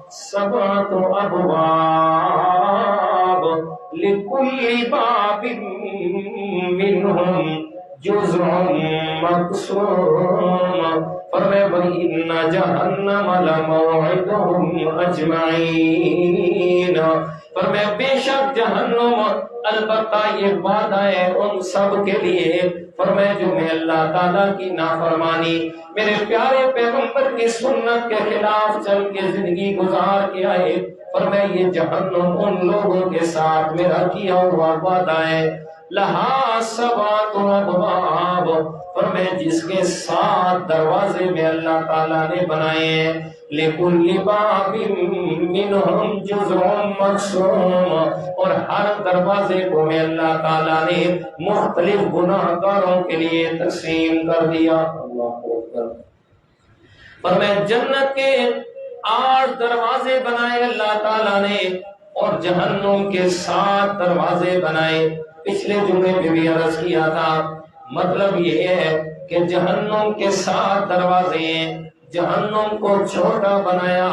سبعة أبواب لكل باب منهم جزء مقسوم فرمایا وَإِنَّ جَهَنَّمَ لَمَوْعِدُهُمْ أَجْمَعِينَ فرمایا بے شک جہنم البتہ یہ وعدہ ہے ان سب کے لیے فرمایا جو میں اللہ تعالیٰ کی نافرمانی میرے پیارے پیغمبر کی سنت کے خلاف چل کے زندگی گزار کے آئے فرمایا یہ جہنم ان لوگوں کے ساتھ میرا کیا ہوا وعدہ ہے لہا سبعۃ ابواب فرمایا جس کے 7 دروازے میں اللہ تعالیٰ نے بنائے ہیں لِكُلِّ بَابٍ مِّنْهُمْ جُزْءٌ مَّقْسُومٌ اور ہر دروازے کو میں اللہ تعالیٰ نے مختلف گناہگاروں کے لیے تقسیم کر دیا اللہ اکبر فرمایا جنت کے 8 دروازے بنائے اللہ تعالیٰ نے اور جہنم کے 7 دروازے بنائے پچھلے جمعے میں بھی عرض کیا تھا مطلب یہ ہے کہ جہنم کے 7 دروازے ہیں جہنم کو چھوٹا بنایا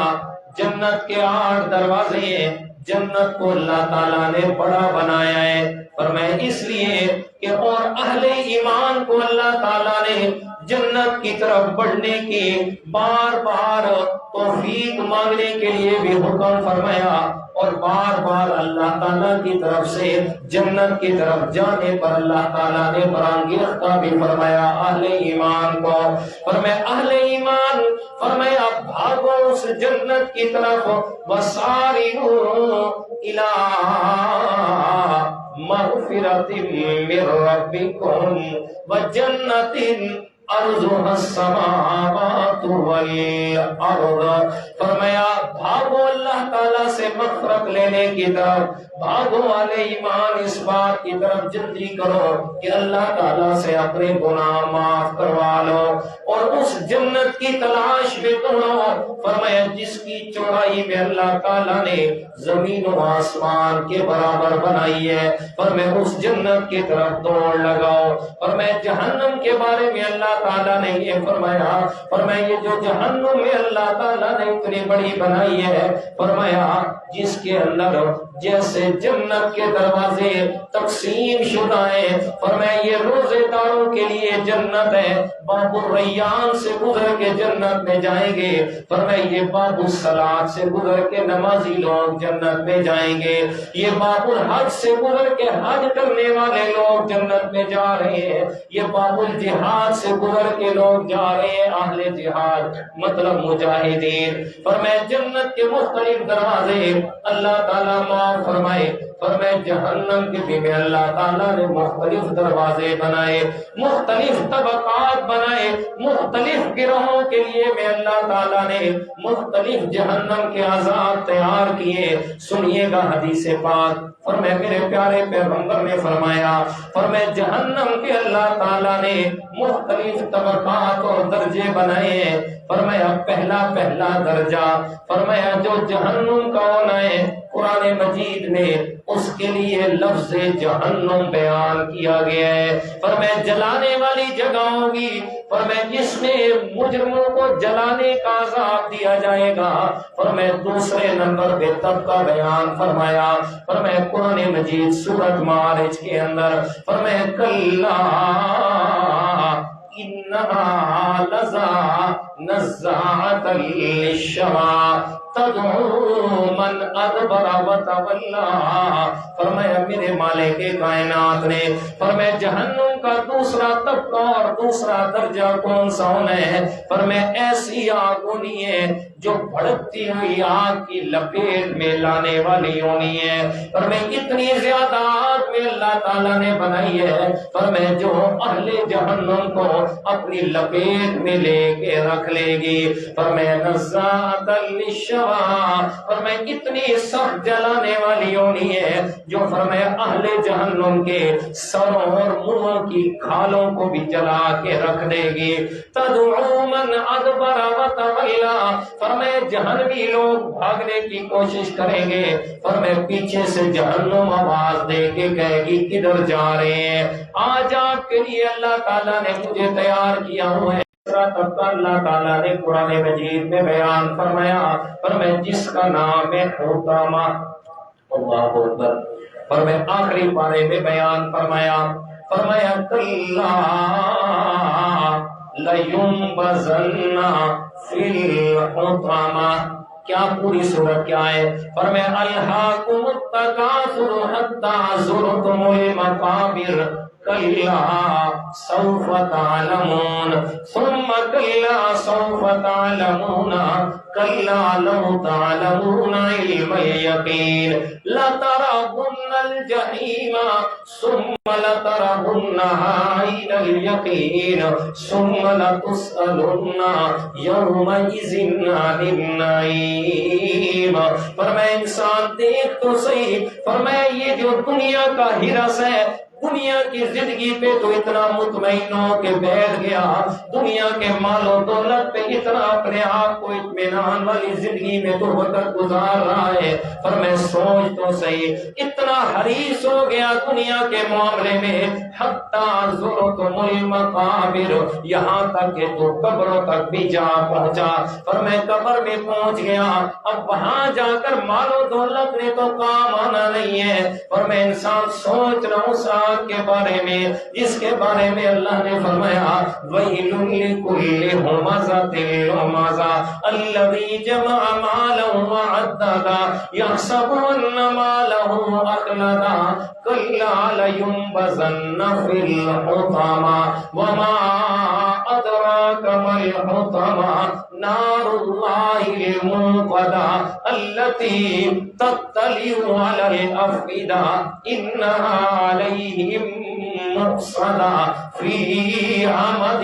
جنت کے 8 دروازے ہیں جنت کو اللہ تعالیٰ نے بڑا بنایا ہے فرمایا اس لیے کہ اور اہل ایمان کو اللہ تعالیٰ نے جنت کی طرف بڑھنے کی بار بار توفیق مانگنے کے لیے بھی حکم فرمایا اور بار بار اللہ تعالیٰ کی طرف سے جنت کی طرف جانے پر اللہ تعالیٰ نے برانگیختہ بھی فرمایا اہل ایمان کو فرمایا اہل ایمان فرمایا بھاگو اس جنت کی طرف وسارعوا الی مغفرۃ من ربکم وجنۃ ارضها السماوات والارض فرمایا بھاگو اللہ تعالیٰ سے مغفرت لینے کی طرف بھاگو والے ایمان اس بات کی طرف جلدی کرو کہ اللہ تعالیٰ سے اپنے گناہ معاف کروا لو اور اس جنت کی تلاش میں دوڑو فرمایا جس کی چوڑائی میں اللہ تعالیٰ نے زمین و آسمان کے برابر بنائی ہے فرمایا اس جنت کی طرف دوڑ لگاؤ فرمایا جہنم کے بارے میں اللہ تعالیٰ نے یہ فرمایا یہ جو جہنم میں اللہ تعالیٰ نے اتنی بڑی بنائی ہے فرمایا جس کے اندر جیسے جنت کے دروازے تقسیم شدہ ہیں فرمایا یہ روزے داروں کے لیے جنت ہے باب الریان سے گزر کے جنت میں جائیں گے فرمایا یہ باب الصلاۃ سے گزر کے نمازی لوگ جنت میں جائیں گے یہ باب الحج سے گزر کے حج کرنے والے لوگ جنت میں جا رہے ہیں یہ باب الجہاد سے گزر کے لوگ جا رہے ہیں اہل جہاد مطلب مجاہدین فرمایا جنت کے مختلف دروازے اللہ تعالیٰ معاف فرمائے فرمایا جہنم کے بھی میں اللہ تعالیٰ نے مختلف دروازے بنائے مختلف طبقات بنائے مختلف گروہوں کے لیے میں اللہ تعالیٰ نے مختلف جہنم کے عذاب تیار کیے سنیے گا حدیث پاک فرمایا میرے پیارے پیغمبر نے فرمایا جہنم کے اللہ تعالیٰ نے مختلف طبقات اور درجے بنائے ہیں فرمایا پہلا درجہ فرمایا جو جہنم کا ہونا ہے قرآن مجید میں اس کے لیے لفظ جہنم بیان کیا گیا ہے فرمایا جلانے والی جگہ ہوگی فرمایا جس میں مجرموں کو جلانے کا عذاب دیا جائے گا فرمایا دوسرے نمبر پہ تب کا بیان فرمایا قرآن مجید سورۃ معارج کے اندر فرمایا کلا انہا لظا نزاعۃ للشوا تدعو من ادبر وتولا فرمایا میرے مالک کائنات نے فرمایا جہنم کا دوسرا طبقہ اور دوسرا درجہ کون سا ہونا ہے فرمایا ایسی آگ ہونی ہے جو بھڑکتی ہوئی آگ کی لپیٹ میں لانے والی ہونی ہے فرمایا اتنی زیادہ آگ میں اللہ تعالیٰ نے بنائی ہے فرمایا جو اہل جہنم کو اپنی لپیٹ میں لے کے رکھ لے گی فرمایا نزاعۃ للشوا فرمایا اتنی سخت جلانے والی ہونی ہے جو فرمایا اہل جہنم کے سروں اور منہوں کی کھالوں کو بھی جلا کے رکھ دے گی تدعو من ادبر وتولا فرمایا جہنمی لوگ بھاگنے کی کوشش کریں گے فرمایا پیچھے سے جہنم آواز دے کے کہے گی کدھر جا رہے ہیں آج آپ کے لیے اللہ تعالیٰ نے مجھے تیار کیا ہوا ہے طبقہ اللہ تعالیٰ نے قرآن مجید میں بیان فرمایا، فرمایا جس کا نام ہے حطامہ، اللہ اکبر، فرمایا آخری پارے میں بیان فرمایا، فرمایا کلا لَيُنبَذَنَّ فِي الْحُطَمَةِ، کیا پوری صورت کیا ہے؟ فرمایا الہاکم التکاثر حتی زرتم المقابر کلا سوف تعلمون ثم کلا سوف تعلمون کلا لو تعلمون علم الیقین لترون الجحیم ثم لترونها عین الیقین ثم لتسألن یومئذ عن النعیم۔ فرمایا انسان دیکھ تو صحیح، فرمایا یہ جو دنیا کا ہرس ہے، دنیا کی زندگی پہ تو اتنا مطمئن ہو کے بیٹھ گیا، دنیا کے مال و دولت پہ اتنا اپنے آپ کو اطمینان والی زندگی میں تو وقت گزار رہا ہے، پر میں سوچ تو صحیح اتنا حریص ہو گیا دنیا کے معاملے میں، حتی زرتم المقابر، یہاں تک کہ تو قبروں تک بھی جا پہنچا، پر میں قبر میں پہنچ گیا، اب وہاں جا کر مال و دولت نے تو کام آنا نہیں ہے، پر میں انسان سوچ رہا ہوں کے بارے میں، جس کے بارے میں اللہ نے فرمایا وَيْلٌ لِكُلِّ هُمَزَةٍ لُمَزَةٍ الَّذِي جَمَعَ مَالًا وَعَدَّدَهُ يَحْسَبُ أَنَّ مَالَهُ أَخْلَدَهُ كَلَّا لَيُنبَذَنَّ فِي الْحُطَمَةِ وَمَا أَدْرَاكَ مَا الْحُطَمَةُ نَارُ اللَّهِ الْمُوقَدَةُ الَّتِي تَطَّلِعُ عَلَى الْأَفْئِدَةِ إِنَّهَا عَلَيْهِمْ مُؤْصَدَةٌ فِي عَمَدٍ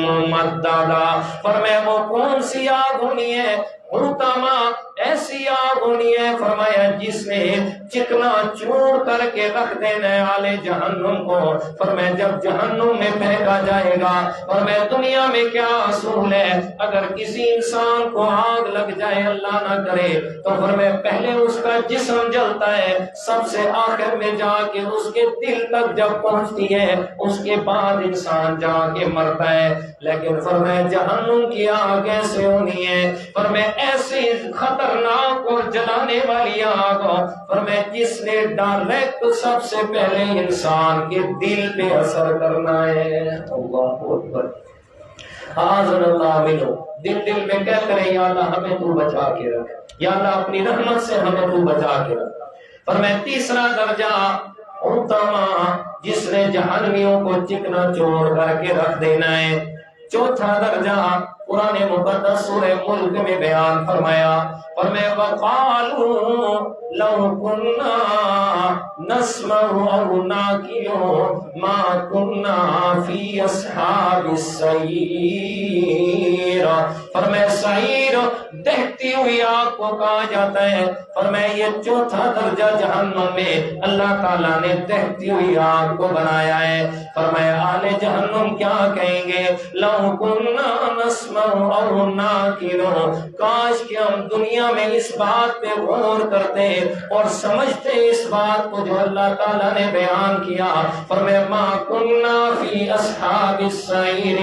مُمَدَّدَةٍ۔ فرمایا وہ کون سی آگ ہونی ہے؟ حطامہ ایسی آگ ہونی ہے، فرمایا جس میں چکنا چور کر کے رکھ دینے والے جہنم کو، فرمایا جب جہنم میں پھینکا جائے گا، فرمایا دنیا میں کیا اصول ہے، اگر کسی انسان کو آگ لگ جائے اللہ نہ کرے تو فرمایا پہلے اس کا جسم جلتا ہے، سب سے آخر میں جا کے اس کے دل تک جب پہنچتی ہے اس کے بعد انسان جا کے مرتا ہے، لیکن فرمایا جہنم کی آگ ایسے ہونی ہے، فرمایا ایسی خطرناک اور جلانے والی آگ، فرمایا جس نے ڈائریکٹ سب سے پہلے انسان کے دل پہ اثر کرنا ہے۔ اللہ اکبر، حاضر اللہ منو، دل میں کہتے رہے یا اللہ ہمیں تو بچا کے رکھ، یا اللہ اپنی رحمت سے ہمیں تو بچا کے رکھ۔ فرمایا تیسرا درجہ حطامہ، جس نے جہنمیوں کو چکنا چور کر کے رکھ دینا ہے۔ چوتھا درجہ قرآن مقدس سورہ ملک میں بیان فرمایا، وَقَالُوا لَوْ كُنَّا نَسْمَعُ أَوْ نَعْقِلُ مَا كُنَّا فِي أَصْحَابِ السَّعِيرِ۔ فرمایا سعیر دہتی ہوئی آگ کو کہا جاتا ہے، فرمایا یہ چوتھا درجہ جہنم میں اللہ تعالیٰ نے دہتی ہوئی آگ کو بنایا ہے۔ فرمایا اہل جہنم کیا کہیں گے؟ لَوْ كُنَّا نَسْمَعُ أَوْ نَعْقِلُ، کاش کہ ہم دنیا میں اس بات پہ غور کرتے اور سمجھتے اس بات کو جو اللہ تعالیٰ نے بیان کیا، فرمایا ما کننا فی اصحاب السعیر،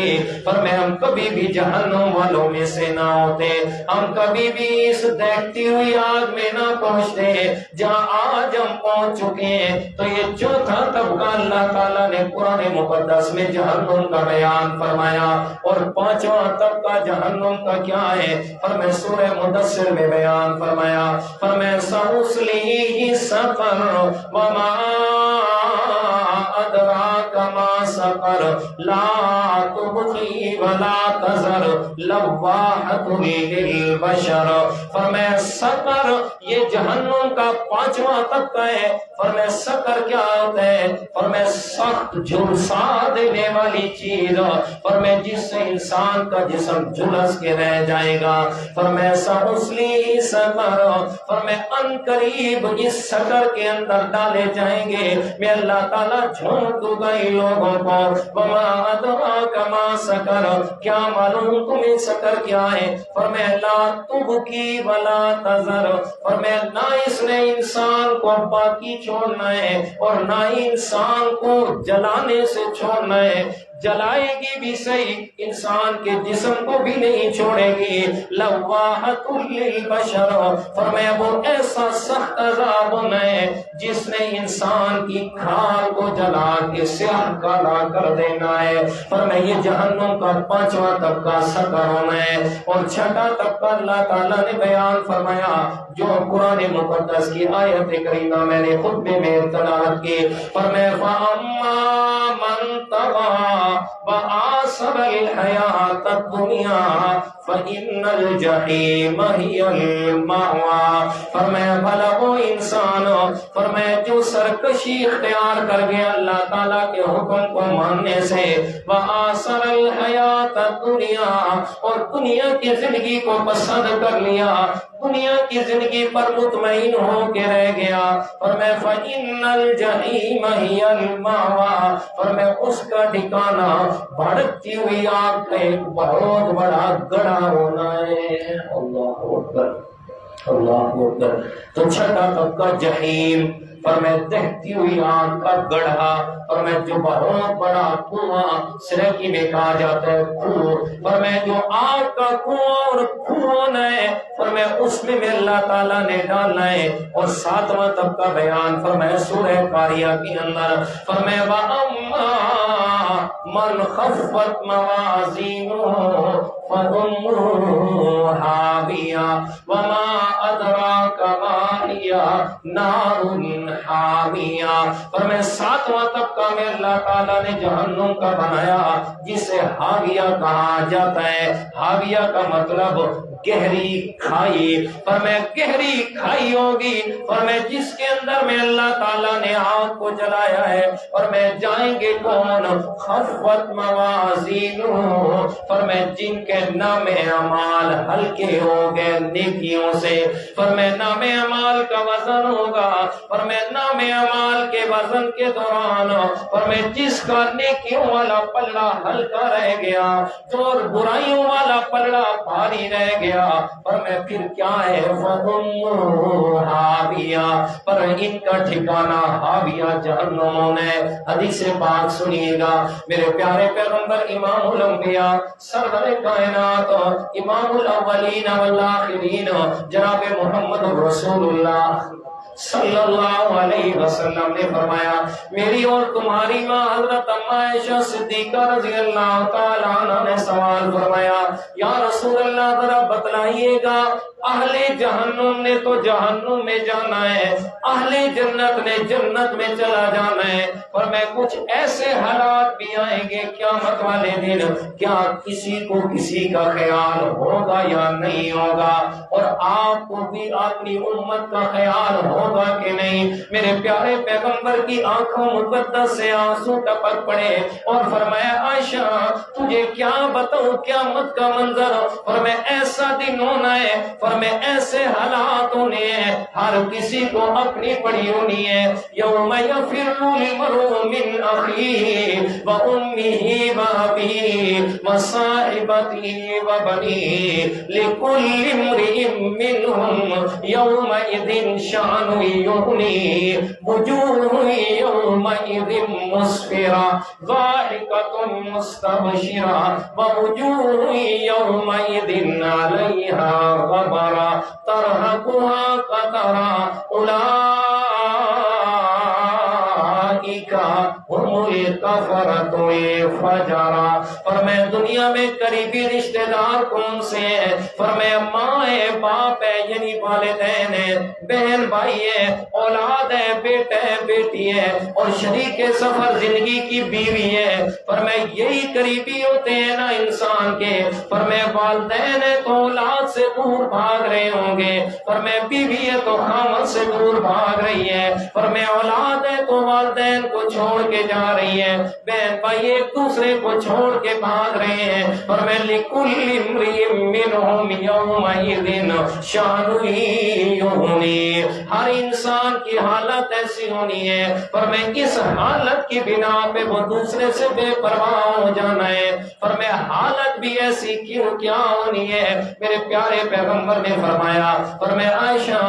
فرمایا ہم کبھی بھی جہنم والوں میں سے نہ ہوتے، ہم کبھی بھی اس دیکھتی ہوئی آگ میں نہ پہنچتے جہاں آج ہم پہنچ چکے ہیں۔ تو یہ چوتھا طبقہ اللہ تعالیٰ نے قرآن مقدس میں جہنم کا بیان فرمایا، اور پانچواں طبقہ جہنم کا کیا ہے؟ فرمایا سورہ مدثر میں بیان فرمایا، فرمایا سَأُصْلِيهِ سَقَرَ وَمَا أَدْرَاكَ مَا سَقَرُ لَا تُبْقِي وَلَا تَذَرُ لَوَّاحَةٌ لِلْبَشَرِ۔ فرمایا سقر یہ جہنم کا پانچواں طبقہ ہے۔ فرمایا سقر کیا ہوتا ہے؟ فرمایا سخت جھلسا دینے والی چیز، فرمایا جس سے انسان کا جسم جھلس کے رہ جائے گا۔ فرمایا سَأُصْلِيهِ سَقَرَ، فرمایا ان قریب اس سقر کے اندر ڈالے جائیں گے، میں اللہ تعالیٰ جھونک دوں گا ان لوگوں کو۔ وَمَا أَدْرَاكَ مَا سَقَرُ، کیا معلوم تمہیں سقر کیا ہے؟ فرمایا لَا تُبْقِي وَلَا تَذَرُ، فرمایا نہ اس نے انسان کو باقی چھوڑنا ہے اور نہ ہی انسان کو جلانے سے چھوڑنا ہے، جلائے گی بھی صحیح، انسان کے جسم کو بھی نہیں چھوڑے گی۔ لواحۃ للبشر، فرمایا وہ ایسا سخت عذاب ہے جس نے انسان کی کھال کو جلا کے سیاہ کالا کر دینا ہے۔ فرمایا یہ جہنم کا 5واں طبقہ سقر ہے۔ اور 6واں طبقہ اللہ تعالیٰ نے بیان فرمایا جو قرآن مقدس کی آیت کریمہ میں نے خطبے میں تلاوت کی۔ فرمایا فَأَمَّا مَن طَغَىٰ وَآثَرَ الْحَيَاةَ الدُّنْيَا فَإِنَّ الْجَحِيمَ هِيَ الْمَأْوَىٰ۔ فرمایا بھلا وہ انسان، فرمایا جو سرکشی اختیار کر گیا اللہ تعالیٰ کے حکم کو ماننے سے، وَآثَرَ الْحَيَاةَ الدُّنْيَا، اور دنیا کی زندگی کو پسند کر لیا، دنیا کی زندگی پر مطمئن ہو کے رہ گیا، فرمایا فَإِنَّ الْجَحِيمَ هِيَ الْمَأْوَىٰ، فرمایا اس کا ٹھکانہ بھڑکتی ہوئی آگ کا ایک بہت بڑا گڑھا ہونا ہے۔ اللہ اکبر، اللہ اکبر۔ تو 6واں طبقہ جہنم، فرمایا دہتی ہوئی آگ کا گڑھا، فرمایا جو بہت بڑا کنواں، سرکی میں کہا جاتا ہے کنواں، فرمایا جو آگ کا کنواں اور خون ہے، فرمایا اس میں بھی اللہ تعالیٰ نے ڈالنا ہے۔ اور 7واں طبقہ بیان فرمایا سورہ قاریہ کے اندر، فرمایا وَأَمَّا مَنْ خَفَّتْ مَوَازِينُهُ فَأُمُّهُ هَاوِيَةٌ وَمَا أَدْرَاكَ مَا هِيَ نَارٌ حَامِيَةٌ۔ فرمایا 7واں طبقہ میں اللہ تعالیٰ نے جہنم کا بنایا جسے حاویہ کہا جاتا ہے۔ حاویہ کا مطلب گہری کھائی، فرمایا گہری کھائی ہوگی، فرمایا جس کے اندر میں اللہ تعالیٰ نے آگ کو جلایا ہے، اور میں جائیں گے کون؟ خفت موازینہ، فرمایا جن کے نام اعمال ہلکے ہو گئے نیکیوں سے، فرمایا نام اعمال کا وزن ہوگا، فرمایا نام اعمال کے وزن کے دوران، فرمایا جس کا نیکیوں والا پلڑا ہلکا رہ گیا اور برائیوں والا پلڑا بھاری رہ گیا، پر میں پھر کیا ہے؟ فَأُمُّهُ حَاوِيَةٌ، پر ان کا ٹھکانہ حاویہ جہنم ہے۔ حدیث پاک سنیے گا، میرے پیارے پیغمبر امام الانبیاء سرور کائنات امام الاولین والآخرین جناب محمد رسول اللہ صلی اللہ علیہ وسلم نے فرمایا، میری اور تمہاری ماں حضرت اما عائشہ صدیقہ رضی اللہ تعالیٰ عنہ نے سوال فرمایا، یا رسول اللہ ذرا بتلائیے گا، اہل جہنم نے تو جہنم میں جانا ہے، اہل جنت نے جنت میں چلا جانا ہے، پر میں کچھ ایسے حالات بھی آئیں گے قیامت والے دن، کیا کسی کو کسی کا خیال ہوگا یا نہیں ہوگا؟ اور آپ کو بھی اپنی امت کا خیال ہوگا کہ نہیں؟ میرے پیارے پیغمبر کی آنکھوں مقدس سے آنسو ٹپک پڑے اور فرمایا، عائشہ تجھے کیا بتاؤں قیامت کا منظر، فرمایا ایسا دن ہونا ہے، فرمایا ایسے حالات ہونے ہیں، ہر کسی کو اپنی پڑی ہونی ہے، یوم یفر المرء من اخیہ وامہ وابیہ وصاحبتہ وبنیہ لکل امرئ منہم یومئذ شأن یغنیہ وجوہ یومئذ مسفرہ ضاحکۃ مستبشرہ ووجوہ یومئذ علیہا غبرہ ترہقها قترہ اولئک هم الکفرۃ الفجرہ۔ فرمایا دنیا میں قریبی رشتہ دار کون سے ہیں؟ فرمایا ماں ہے، باپ ہے یعنی والدین ہے، بہن بھائی ہے، اولاد ہے، بیٹا ہے، بیٹی ہے، اور شریک سفر زندگی کی بیوی ہے، فرمایا یہی قریبی ہوتے ہیں نا انسان کے۔ فرمایا والدین ہے تو اولاد سے دور بھاگ رہے ہوں گے، فرمایا بیوی ہے تو خامد سے دور بھاگ رہی ہے، فرمایا اولاد ہے تو والدین کو چھوڑ کے جا رہی ہے، بہن بھائی ایک دوسرے کو چھوڑ کے بھاگ رہے ہیں، فرمایا لِكُلِّ امْرِئٍ مِّنْهُمْ يَوْمَئِذٍ شَأْنٌ یغنیہ، ہر انسان کی حالت ایسی ہونی ہے، فرمایا اس حالت کی بنا پہ وہ دوسرے سے بے پرواہ ہو جانا ہے، فرمایا حالت بھی ایسی کیوں کیا ہونی ہے؟ میرے پیارے پیغمبر نے فرمایا، فرمایا عائشہ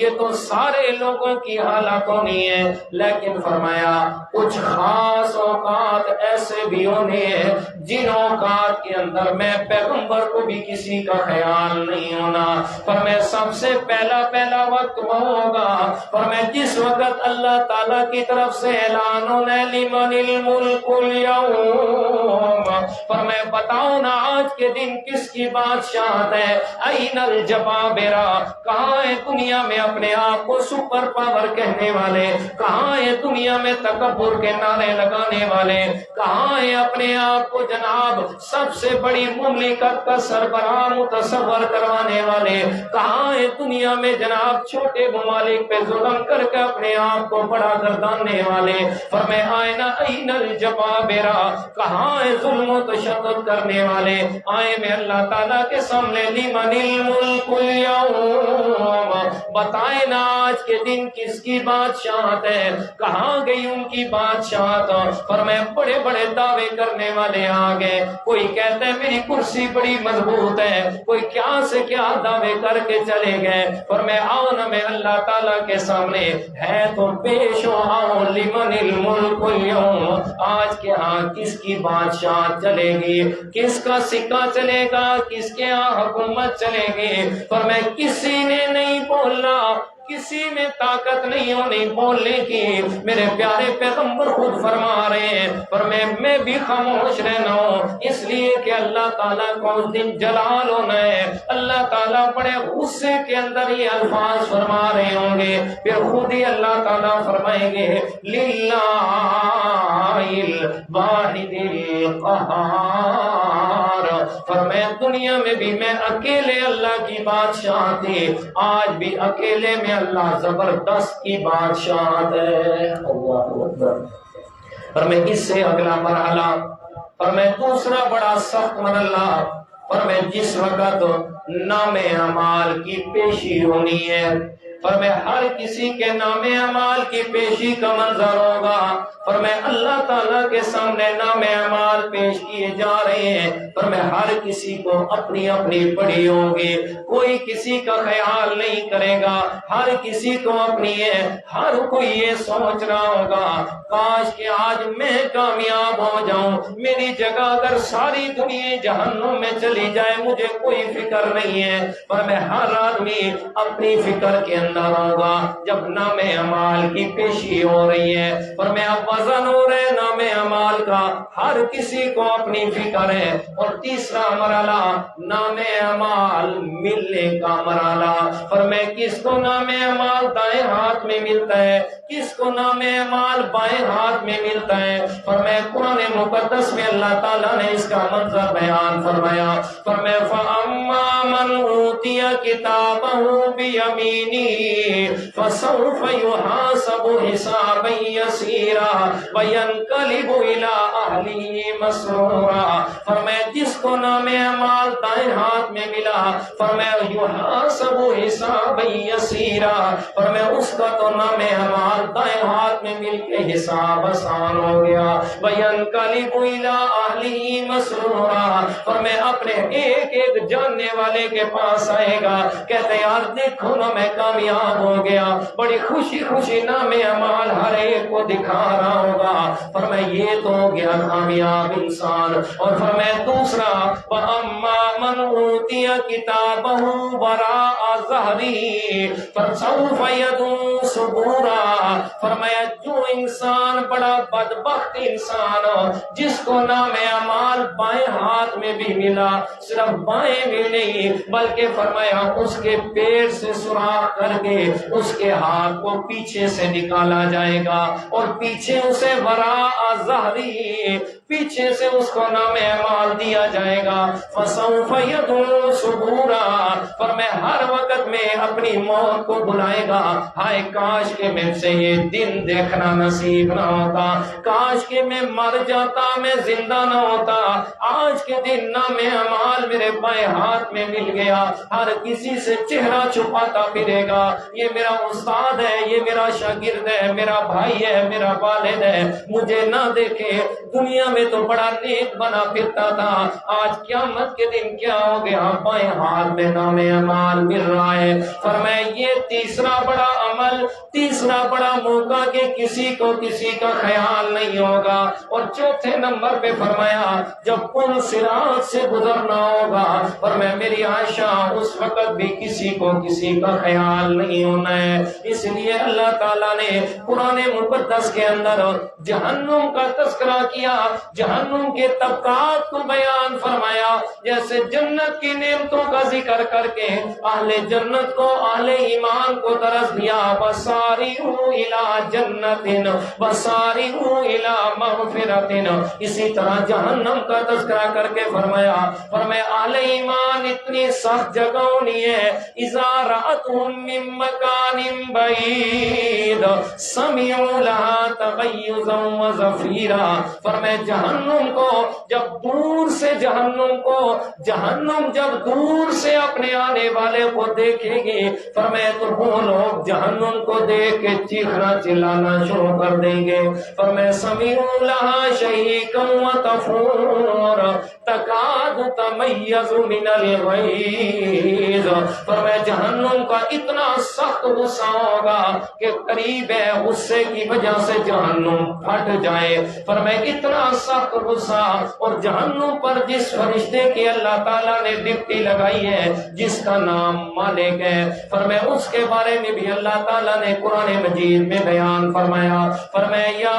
یہ تو سارے لوگوں کی حالت ہونی ہے، لیکن فرمایا کچھ خاص بعض اوقات ایسے بھی ہونے ہیں جن اوقات کے اندر میں پیغمبر کو بھی کسی کا خیال نہیں ہونا. فرمایا سب سے پہلا وقت وہ ہوگا فرمایا جس وقت اللہ تعالیٰ کی طرف سے اعلان ہونا ہے لمن الملک اليوم. فرمایا بتاؤ نا آج کے دن کس کی بادشاہت ہے. این الجبابرہ, کہاں ہے دنیا میں اپنے آپ کو سپر پاور کہنے والے, کہاں ہے دنیا میں تکبر کے نعرے لگانے والے, کہاں ہے اپنے آپ کو جناب سب سے بڑی مملکت کا سربراہ متصور کروانے والے, کہاں ہے دنیا میں جناب چھوٹے ممالک پہ ظلم کر کے اپنے آپ کو بڑا گرداننے والے. فرمایا این الجبابرہ, کہاں ہے ظلم و تشدد کرنے والے. آئے میں اللہ تعالیٰ کے سامنے لمن الملک اليوم, بتائیں نا آج کے دن کس کی بادشاہت ہے, کہاں گئی ان کی بادشاہت. فرمایا بڑے بڑے دعوے کرنے والے آ گئے, کوئی کہتا ہے میری کرسی بڑی مضبوط ہے, کوئی کیا سے کیا دعوے کر کے چلے گئے. فرمایا آؤ نا میں اللہ تعالیٰ کے سامنے ہے تو پیش ہو, آؤ لمن الملک اليوم, آج کے ہاں کس کی بادشاہت چلے گی, کس کا سکہ چلے گا, کس کے ہاں حکومت چلے گی. فرمایا کسی نے نہیں بولنا, کسی میں طاقت نہیں ہونی بولنے کی. میرے پیارے پیغمبر خود فرما رہے ہیں فرمایا میں بھی خاموش رہنا ہوں اس لیے کہ اللہ تعالیٰ کو اس دن جلال ہونا ہے. اللہ تعالیٰ بڑے غصے کے اندر یہ الفاظ فرما رہے ہوں گے, پھر خود ہی اللہ تعالیٰ فرمائیں گے للہ الواحد القہار. فرمایا دنیا میں بھی میں اکیلے اللہ کی بادشاہ تھی, آج بھی اکیلے میں اللہ زبردست کی بادشاہت ہے. اللہ اکبر. فرمایا اس سے اگلا مرحلہ فرمایا دوسرا بڑا سخت مرحلہ فرمایا جس وقت نام اعمال کی پیشی ہونی ہے. فرمایا ہر کسی کے نام اعمال کی پیشی کا منظر ہوگا. فرمایا اللہ تعالیٰ کے سامنے نام اعمال پیش کیے جا رہے ہیں. فرمایا ہر کسی کو اپنی اپنی پڑی ہوگی, کوئی کسی کا خیال نہیں کرے گا, ہر کسی کو اپنی ہے. ہر کوئی یہ سوچ رہا ہوگا کاش کہ آج میں کامیاب ہو جاؤں, میری جگہ اگر ساری دنیا جہنم میں چلی جائے مجھے کوئی فکر نہیں ہے. فرمایا ہر آدمی اپنی فکر کے اندر ہوگا جب نام اعمال کی پیشی ہو رہی ہے. فرمایا وزن ہو رہے نام اعمال کا, ہر کسی کو اپنی فکر ہے. اور تیسرا مرحلہ نام اعمال ملنے کا مرحلہ. فرمایا کس کو نام اعمال دائیں ہاتھ میں ملتا ہے, کس کو نام اعمال بائیں ہاتھ میں ملتا ہے. فرمایا قرآن مقدس میں اللہ تعالیٰ نے اس کا منظر بیان فرمایا. فرمایا فَأَمَّا مَنْ أُوتِيَ كِتَابَهُ بِيَمِينِهِ فَسَوْفَ يُحَاسَبُ حِسَابًا يَسِيرًا وَيَنْقَلِبُ إِلَىٰ أَهْلِهِ مَسْرُورًا. فرمایا جس کو نام اعمال دائیں ہاتھ میں ملا فرمایا يُحَاسَبُ حِسَابًا يَسِيرًا. فرمایا اس کا تو نام اعمال دائیں ہاتھ میں مل کے حساب آسان ہو گیا. وَيَنْقَلِبُ إِلَىٰ أَهْلِهِ مَسْرُورًا. فرمایا اپنے ایک ایک جاننے والے کے پاس آئے گا, کہتے یار دیکھو نا میں کامیاب ہو گیا. بڑی خوشی خوشی نام اعمال ہر ایک کو دکھا رہا ہوگا. فرمایا یہ تو ہو گیا کامیاب انسان. اور فرمایا دوسرا وَأَمَّا مَنْ أُوتِيَ كِتَابَهُ وَرَاءَ ظَهْرِهِ فَسَوْفَ يَدْعُو ثُبُورًا. فرمایا جو انسان بڑا بدبخت انسان جس کو نام اعمال بائیں ہاتھ میں بھی ملا, صرف بائیں بھی نہیں بلکہ فرمایا اس کے پیر سے سوراخ کر کے اس کے ہاتھ کو پیچھے سے نکالا جائے گا اور پیچھے اسے وراء ظہری, پیچھے سے اس کو نام اعمال دیا جائے گا. فَسَوْفَ يَدْعُو ثُبُورًا. فرمایا ہر وقت میں اپنی موت کو بلائے گا, ہائے کاش کہ میں سے یہ دن دیکھنا نصیب نہ ہوتا, کاش کہ میں مر جاتا, میں زندہ نہ ہوتا. آج کے دن نام اعمال میرے بائیں ہاتھ میں مل گیا. ہر کسی سے چہرہ چھپاتا پھرے گا, یہ میرا استاد ہے, یہ میرا شاگرد ہے, میرا بھائی ہے, میرا والد ہے, مجھے نہ دیکھے, دنیا میں میں تو بڑا نیک بنا پھرتا تھا، آج قیامت کے دن کیا ہو گیا؟ بائیں ہاتھ میں نام اعمال مل رہا ہے۔ فرمایا یہ تیسرا بڑا عمل، تیسرا بڑا موقع کہ کسی کو کسی کا خیال نہیں ہوگا۔ اور چوتھے نمبر پہ فرمایا جب پل صراط سے گزرنا ہوگا، فرمایا میری عائشہ اس وقت بھی کسی کو کسی کا خیال نہیں ہونا ہے۔ اس لیے اللہ تعالیٰ نے قرآن مقدس کے اندر جہنم کا تذکرہ کیا، جہنم کے طبقات کو بیان فرمایا، جیسے جنت کی نعمتوں کا ذکر کر کے اہل جنت کو، اہل ایمان کو درس دیا، وَسَارِعُوا إِلَىٰ جَنَّةٍ وَسَارِعُوا إِلَىٰ مَغْفِرَةٍ۔ اسی طرح جہنم کا تذکرہ کر کے فرمایا اہل ایمان اتنی سخت جگہ ہونی ہے، اِذَا رَأَتْهُم مِّن مَّكَانٍ بَعِيدٍ سَمِعُوا لَهَا تَغَيُّظًا وَزَفِيرًا۔ فرمایا جہنم کو جب دور سے جہنم جب دور سے اپنے آنے والے کو دیکھے گی، فرمایا تو وہ لوگ جہنم کو دیکھ کے چیخنا چلانا شروع کر دیں گے۔ فرمایا سَمِعُوا لَهَا شَهِيقًا وَتَفُورًا تَكَادُ تَمَيَّزُ مِنَ الْغَيْظِ۔ فرمایا جہنم کا اتنا سخت غصہ ہوگا کہ قریب ہے غصے کی وجہ سے جہنم پھٹ جائے۔ فرمایا اتنا سخت غصہ، اور جہنم پر جس فرشتے کی اللہ تعالیٰ نے ڈپٹی لگائی ہے، جس کا نام مالک ہے، فرمایا اس کے بارے میں بھی اللہ تعالیٰ نے قرآن مجید میں بیان فرمایا یا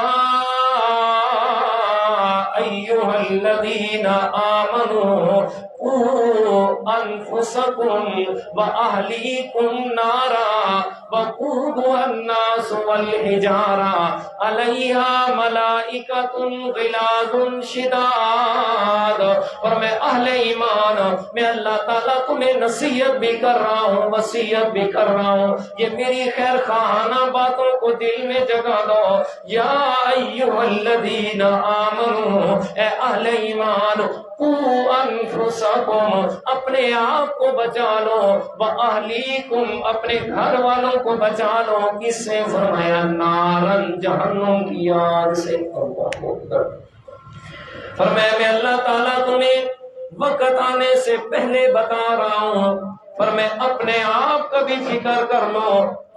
ایھا الذین آمنوا قوا انفسکم واہلیکم نارا وقودها الناس والحجارہ علیہا ملائکۃ غلاظ شداد۔ اور میں اہل ایمان، میں اللہ تعالیٰ تمہیں نصیحت بھی کر رہا ہوں، وصیت بھی کر رہا ہوں، یہ میری خیر خواہانہ باتوں کو دل میں جگہ دو۔ یا ایھا الذین آمنوا، اے اہل ایمان، قوا انفسکم، اپنے آپ کو بچا لو، واہلیکم، اپنے گھر والوں کو بچا لو، کس سے؟ فرمایا نارن، جہنم کی آگ سے۔ فرمایا میں اللہ تعالیٰ تمہیں وقت آنے سے پہلے بتا رہا ہوں، فرمایا اپنے آپ کا بھی فکر کر لو،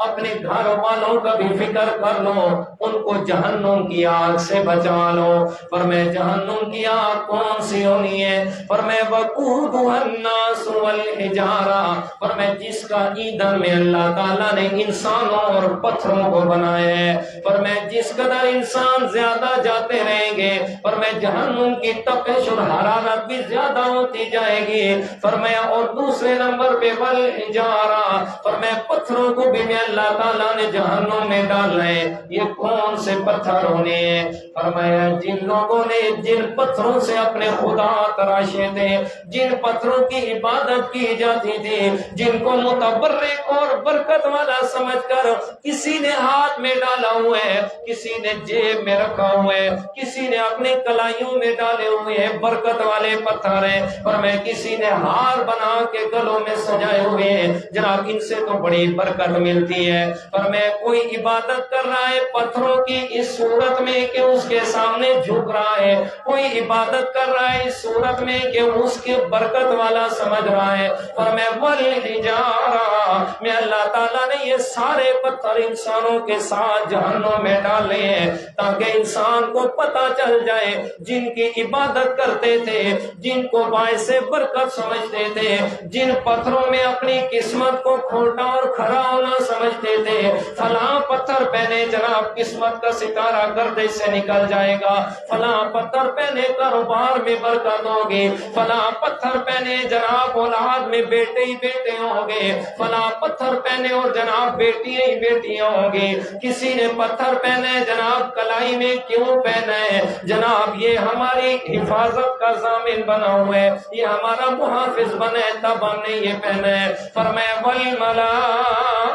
اپنے گھر والوں کا بھی فکر کر لو، ان کو جہنم کی آگ سے بچا لو۔ فرمایا جہنم کی آگ کون سی ہونی ہے؟ فرمایا وقودها الناس والحجارہ، فرمایا جس کا ایندھن میں اللہ تعالیٰ نے انسانوں اور پتھروں کو بنایا ہے۔ فرمایا جس قدر انسان زیادہ جاتے رہیں گے، فرمایا جہنم کی تپش اور حرارت بھی زیادہ ہوتی جائے گی۔ فرمایا اور دوسرے نمبر پہ والحجارہ، فرمایا پتھروں کو بھی میں اللہ تعالیٰ نے جہنم میں ڈالنا ہے۔ یہ کون سے پتھر ہونے ہیں؟ فرمایا جن لوگوں نے جن پتھروں سے اپنے خدا تراشے تھے، جن پتھروں کی عبادت کی جاتی تھی، جن کو متبرک اور برکت والا سمجھ کر کسی نے ہاتھ میں ڈالا ہوا ہے، کسی نے جیب میں رکھا ہوا ہے، کسی نے اپنے کلائیوں میں ڈالے ہوئے ہیں، برکت والے پتھر ہیں۔ فرمایا کسی نے ہار بنا کے گلوں میں سجائے ہوئے ہیں، جناب ان سے تو بڑی برکت ملتی ہے۔ فرمایا کوئی عبادت کر رہا ہے پتھروں کی اس صورت میں کہ اس کے سامنے جھک رہا ہے، کوئی عبادت کر رہا ہے اس صورت میں کہ اس کے برکت والا سمجھ رہا ہے۔ فرمایا والحجارہ، میں اللہ تعالیٰ نے یہ سارے پتھر انسانوں کے ساتھ جہنم میں ڈالے ہیں تاکہ انسان کو پتہ چل جائے جن کی عبادت کرتے تھے، جن کو باعث برکت سمجھتے تھے، جن پتھروں میں اپنی قسمت کو کھوٹا اور کھڑا ہونا سمجھتے تھے، فلاں پتھر پہنے جناب قسمت کا ستارہ گردش سے نکل جائے گا، فلاں پتھر پہنے کاروبار میں برکت ہوگی، فلاں پتھر پہنے جناب اولاد میں بیٹے ہی بیٹے ہوں گے، فلاں پتھر پہنے اور جناب بیٹیاں ہی بیٹیاں ہوں گی۔ کسی نے پتھر پہنے جناب کلائی میں کیوں پہنا ہے؟ جناب یہ ہماری حفاظت کا ضامن بنا ہوا ہے، یہ ہمارا محافظ بنا ہے، تب ہم نے یہ پہنا ہے۔ فرمایا والملائکۃ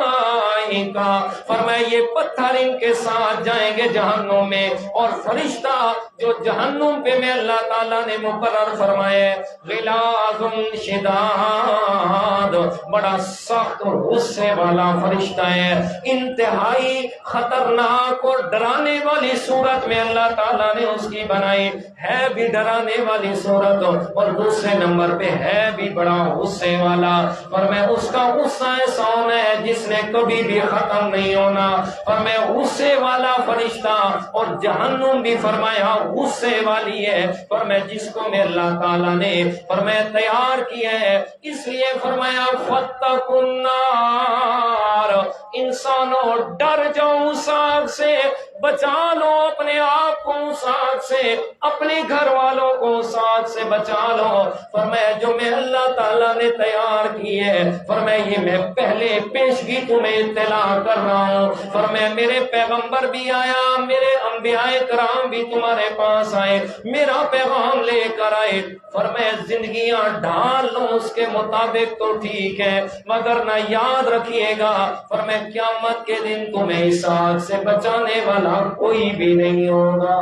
الملائکہ، فرمایا یہ پتھر ان کے ساتھ جائیں گے جہنم میں، اور فرشتہ جو جہنم پہ میں اللہ تعالیٰ نے مقرر فرمائے غلاظ شداد، بڑا سخت اور غصے والا فرشتہ ہے، انتہائی خطرناک اور ڈرانے والی صورت میں اللہ تعالیٰ نے اس کی بنائی، ہے بھی ڈرانے والی صورت اور دوسرے نمبر پہ ہے بھی بڑا غصے والا، اور میں اس کا غصہ ایسا ہونا ہے جس نے کبھی بھی ختم نہیں ہونا، اور میں غصے والا فرشتہ، اور جہنم بھی فرمایا غصے والی ہے، اور میں جس کو میں اللہ تعالیٰ نے فرمایا تیار کیا ہے، اس لیے فرمایا فاتقوا النار، انسانوں ڈر جاؤ اس آگ سے، بچا لو اپنے آپ کو اس آگ سے، اپنے گھر والوں کو اس آگ سے بچا لو، فرمایا جو میں اللہ تعالیٰ نے تیار کی ہے، فرمایا یہ میں پہلے پیشگی تمہیں اطلاع کر رہا ہوں، فرمایا میرے پیغمبر بھی آیا، میرے انبیاء کرام بھی تمہارے پاس آئے، میرا پیغام لے کر آئے، فرمایا زندگیاں ڈھال لو اس کے مطابق تو ٹھیک ہے، مگر نہ یاد رکھیے گا، فرمایا قیامت کے دن تمہیں اس آگ سے بچانے والا کوئی بھی نہیں ہوگا۔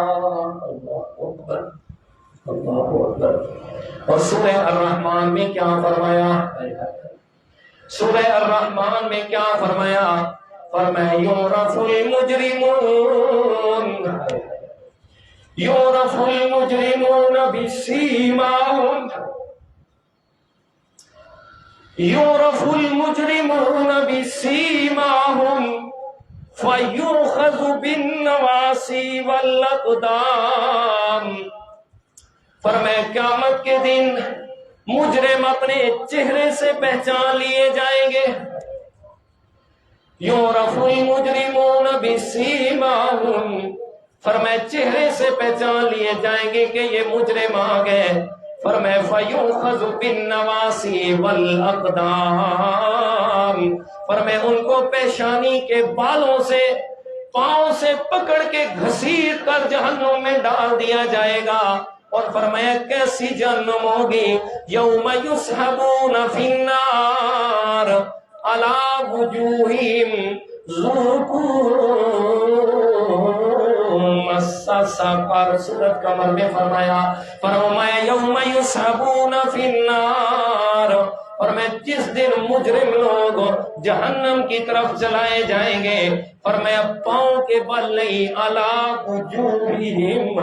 اللہ اکبر، اللہ اکبر۔ اور سورہ الرحمن میں کیا فرمایا؟ سورہ الرحمن میں کیا فرمایا؟ فرمایا یعرف المجرمون، یعرف المجرمون بسیماہم، یعرف المجرمون بسیماہم فیؤخذ بالنواصی والاقدام، فرمایا قیامت کے دن مجرم اپنے چہرے سے پہچان لیے جائیں گے، یعرف المجرمون بسیماہم، فرمایا چہرے سے پہچان لیے جائیں گے کہ یہ مجرم آ گئے، فرمایا فیؤخذ بالنواصی والاقدام، فرمایا ان کو پیشانی کے بالوں سے، پاؤں سے پکڑ کے گھسیٹ کر جہنم میں ڈال دیا جائے گا، اور فرمایا کیسی جہنم ہوگی، یوم یسحبون فی النار علی وجوہہم ذوقوا مس سقر، سورۃ قمر میں فرمایا یوم یسحبون فی النار، اور میں جس دن مجرم لوگ جہنم کی طرف چلائے جائیں گے، فرمایا پاؤں کے بل نہیں، علی وجوہہم،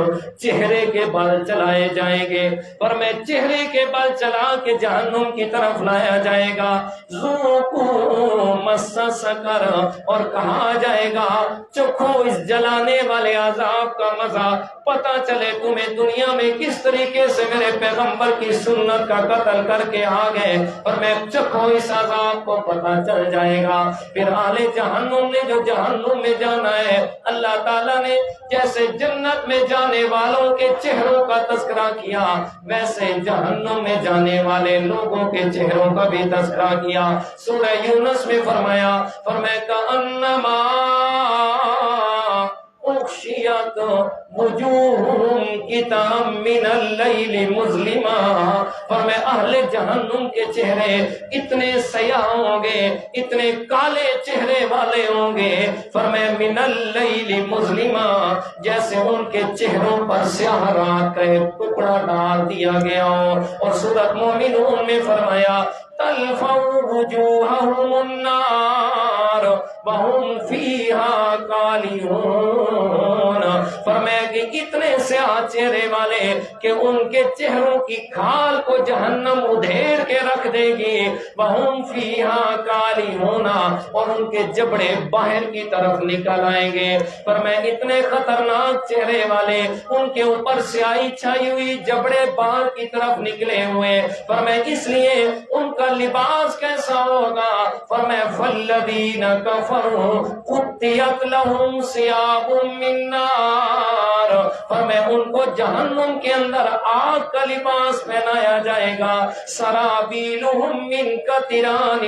چہرے کے بل چلائے جائیں گے، فرمایا چہرے کے بل چلا کے جہنم کی طرف لایا جائے گا، ذوقوا مس سقر، اور کہا جائے گا چکھو اس جلانے والے عذاب کا مزہ، پتہ چلے تمہیں دنیا میں کس طریقے سے میرے پیغمبر کی سنت کا قتل کر کے آ گئے، اور میں چکھو اس عذاب کو پتہ چل جائے گا۔ پھر اہل جہنم نے جو جہنم میں جانا ہے، اللہ تعالیٰ نے جیسے جنت میں جانے والوں کے چہروں کا تذکرہ کیا، ویسے جہنم میں جانے والے لوگوں کے چہروں کا بھی تذکرہ کیا۔ سورہ یونس میں فرمایا کأنما اغشیت وجوہہم قطعا من اللیل مظلما، فرمایا اہل جہنم کے چہرے اتنے سیاہ ہوں گے، اتنے کالے چہرے والے ہوں گے، فرمایا من اللیل مظلما، جیسے ان کے چہروں پر سیاہ رات کا ایک ٹکڑا ڈال دیا گیا ہو۔ اور سورۃ مومنون میں فرمایا تلفع وجوہہم النار وہم فیہا کالحون، فرمایا کہ اتنے سیاہ چہرے والے کہ ان کے چہروں کی کھال کو جہنم ادھیر کے رکھ دے گی، وہم فیہا کالحون، اور ان کے جبڑے باہر کی طرف نکل آئیں گے، فرمایا اتنے خطرناک چہرے والے، ان کے اوپر سیاہی چھائی ہوئی، جبڑے باہر کی طرف نکلے ہوئے، فرمایا اس لیے ان کا لباس کیسا ہوگا، فرمایا فالذین کفروا قطعت لهم ثیاب من نار، فرمایا فرمایا ان کو جہنم کے اندر آگ کا لباس پہنایا جائے گا، سرابیلہم من قطران،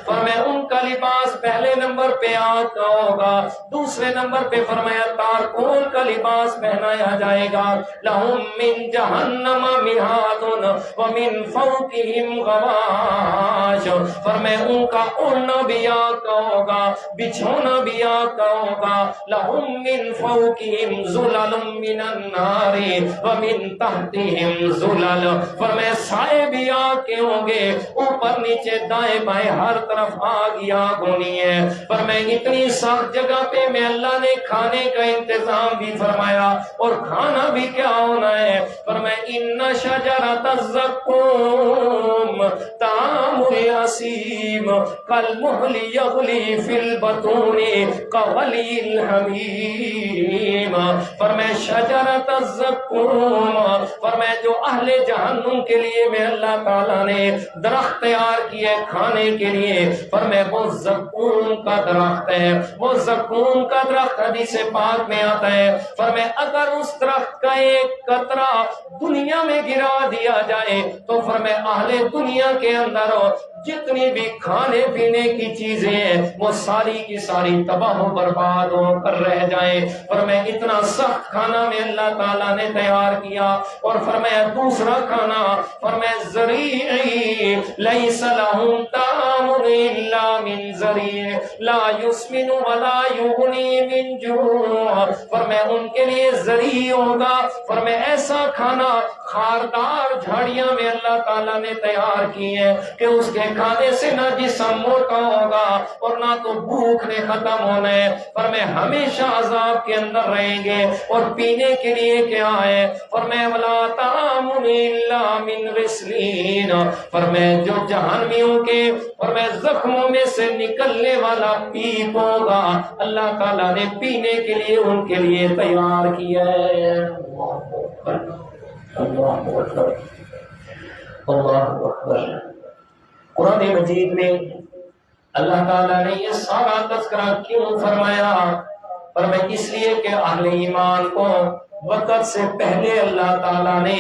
فرمایا ان کا لباس پہلے نمبر پہ آگ کا ہوگا، دوسرے نمبر پہ فرمایا تارکول کا لباس پہنایا جائے گا، لہم من جہنم مہاد ومن فوقہم غواش، فرمایا ان کا اڑنا بھی آگ کا ہوگا، بچھونا بھی آگ کا ہوگا، لہم من فوقہم ظلل من النار ومن تحتہم ظلل، فرمایا سائے بھی آگ کے ہوں گے، اوپر نیچے دائیں بائیں ہر طرف آگ ہی آگ ہونی ہے۔ فرمایا اتنی سخت جگہ پہ میں اللہ نے کھانے کا انتظام بھی فرمایا، اور کھانا بھی کیا ہونا ہے، فرمایا ان شجرۃ الزقوم طعام الاسیم کالمہل یغلی فی البطون کغلی الحمیم، فرمایا شجرۃ الزقوم، فرمایا جو اہل جہنم کے لیے میں اللہ تعالیٰ نے درخت تیار کیے کھانے کے لیے، فرمایا وہ زقوم کا درخت ہے، وہ زقوم کا درخت حدیث پاک میں آتا ہے، فرمایا اگر اس درخت کا ایک قطرہ دنیا میں گرا دیا جائے تو فرمایا اہل دنیا کے اندر جتنی بھی کھانے پینے کی چیزیں ہیں وہ ساری کی ساری تباہ و برباد ہو کر رہ جائیں، فرمایا اتنا سخت کھانا میں اللہ تعالیٰ نے تیار کیا، اور فرمایا دوسرا کھانا، فرمایا زریعی لیس لہم طعام الا من زریع لا یسمن ولا یغنی من جوع، فرمایا ان کے لیے زریع ہوگا، فرمایا ایسا کھانا خاردار جھاڑیاں میں اللہ تعالیٰ نے تیار کی ہے کہ اس کے کھانے سے نہ جسم موٹا ہوگا اور نہ تو بھوک نے ختم ہونا ہے، فرمایا ہمیشہ عذاب کے اندر رہیں گے، اور پینے کے لیے کیا ہے، فرمایا ولا طعام الا من غسلین، فرمایا جو جہنمیوں کے فرمایا زخموں میں سے نکلنے والا پیپ ہوگا اللہ تعالیٰ نے پینے کے لیے ان کے لیے تیار کیا ہے۔ اللہ اکبر، اللہ اکبر۔ قرآن مجید میں اللہ تعالیٰ نے یہ سارا تذکرہ کیوں فرمایا؟ فرمایا اس لیے کہ اہل ایمان کو وقت سے پہلے اللہ تعالیٰ نے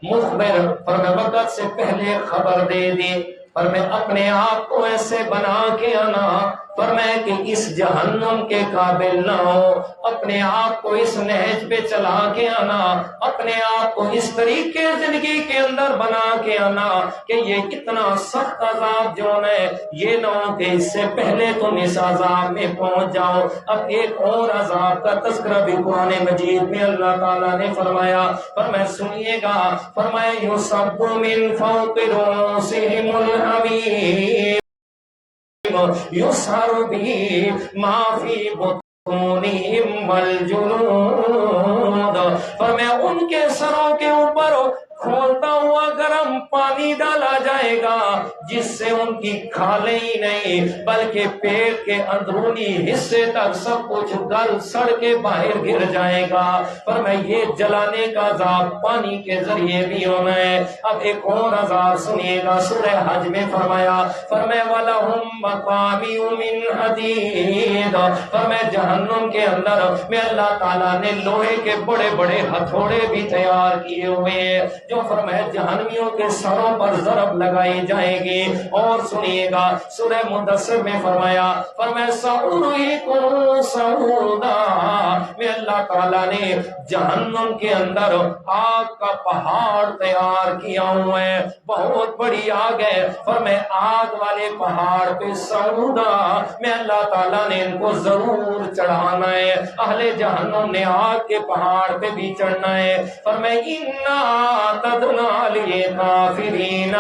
مخبر، فرمایا وقت سے پہلے خبر دے دی، فرمایا اپنے آپ کو ایسے بنا کے آنا، فرمایا کہ اس جہنم کے قابل نہ ہو، اپنے آپ کو اس نہج پہ چلا کے آنا، اپنے آپ کو اس طریقے زندگی کے اندر بنا کے آنا کہ یہ اتنا سخت عذاب جو ہے یہ نہ ہو کہ اس سے پہلے تم اس عذاب میں پہنچ جاؤ۔ اب ایک اور عذاب کا تذکرہ بھی قرآن مجید میں اللہ تعالیٰ نے فرمایا، فرمایا سنیے گا، فرمایا یصب من فوق رؤوسہم الحمیم یسہر به ما فی بطونہم والجلود، فرمایا ان کے سروں کے اوپر کھولتا ہوا گرم پانی ڈالا جائے گا جس سے ان کی کھالیں ہی نہیں بلکہ پیٹ کے اندرونی حصے تک سب کچھ گل سڑ کے باہر گر جائے گا، فرمایا یہ جلانے کا عذاب پانی کے ذریعے بھی ہونا ہے۔ اب ایک اور عذاب سنیے گا، سورہ حج میں فرمایا وَلَهُمْ مَقَامِعُ مِنْ حَدِيدٍ، فرمایا جہنم کے اندر میں اللہ تعالیٰ نے لوہے کے بڑے بڑے ہتھوڑے بھی تیار کیے ہوئے ہیں جو فرمایا جہنمیوں کے سروں پر ضرب لگائی جائے گی۔ اور سنیے گا سورہ مدثر میں فرمایا سَأُرْهِقُهُ صَعُودًا، میں اللہ تعالیٰ نے جہنم کے اندر آگ کا پہاڑ تیار کیا ہوا ہے، بہت بڑی آگ ہے، فرمایا آگ والے پہاڑ پہ سعودا میں اللہ تعالیٰ نے ان کو ضرور چڑھانا ہے، اہل جہنم نے آگ کے پہاڑ پہ بھی چڑھنا ہے، فرمایا اِنَّا تَدْنَا لِلْكَافِرِينَ